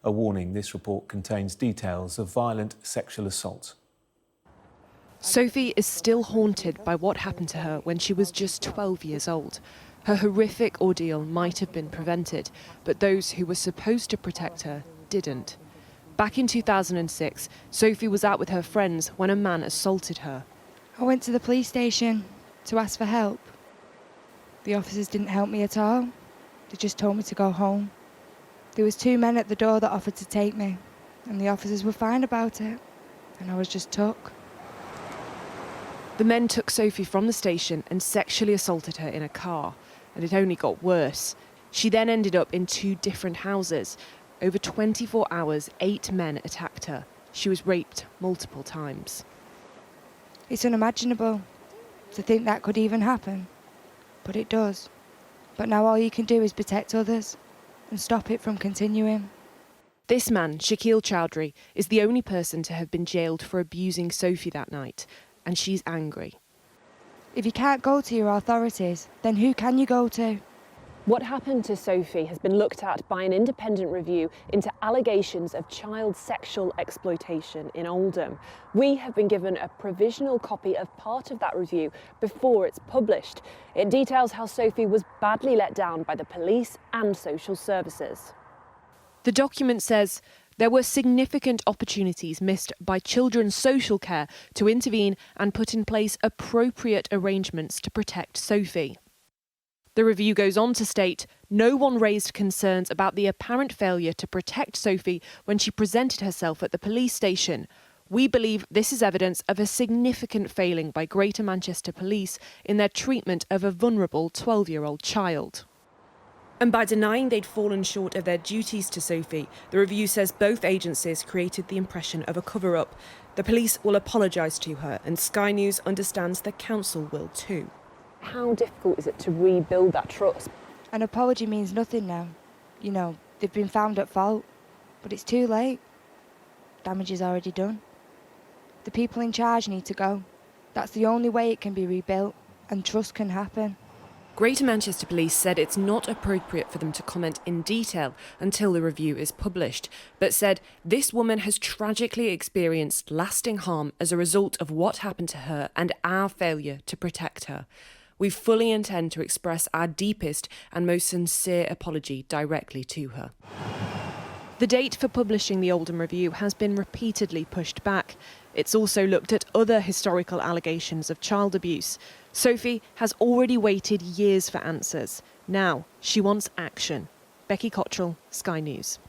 A warning, this report contains details of violent sexual assault. Sophie is still haunted by what happened to her when she was just 12 years old. Her horrific ordeal might have been prevented, but those who were supposed to protect her didn't. Back in 2006, Sophie was out with her friends when a man assaulted her. I went to the police station to ask for help. The officers didn't help me at all. They just told me to go home. There was 2 men at the door that offered to take me, and the officers were fine about it, and I was just took. The men took Sophie from the station and sexually assaulted her in a car, and it only got worse. She then ended up in 2 different houses. Over 24 hours, 8 men attacked her. She was raped multiple times. It's unimaginable to think that could even happen, but it does. But now all you can do is protect others and stop it from continuing. This man, Shakil Chowdhury, is the only person to have been jailed for abusing Sophie that night, and she's angry. If you can't go to your authorities, then who can you go to? What happened to Sophie has been looked at by an independent review into allegations of child sexual exploitation in Oldham. We have been given a provisional copy of part of that review before it's published. It details how Sophie was badly let down by the police and social services. The document says there were significant opportunities missed by children's social care to intervene and put in place appropriate arrangements to protect Sophie. The review goes on to state, no one raised concerns about the apparent failure to protect Sophie when she presented herself at the police station. We believe this is evidence of a significant failing by Greater Manchester Police in their treatment of a vulnerable 12-year-old child. And by denying they'd fallen short of their duties to Sophie, the review says both agencies created the impression of a cover-up. The police will apologise to her, and Sky News understands the council will too. How difficult is it to rebuild that trust? An apology means nothing now. You know, they've been found at fault, but it's too late. Damage is already done. The people in charge need to go. That's the only way it can be rebuilt, and trust can happen. Greater Manchester Police said it's not appropriate for them to comment in detail until the review is published, but said this woman has tragically experienced lasting harm as a result of what happened to her and our failure to protect her. We fully intend to express our deepest and most sincere apology directly to her. The date for publishing the Oldham Review has been repeatedly pushed back. It's also looked at other historical allegations of child abuse. Sophie has already waited years for answers. Now she wants action. Becky Cotterill, Sky News.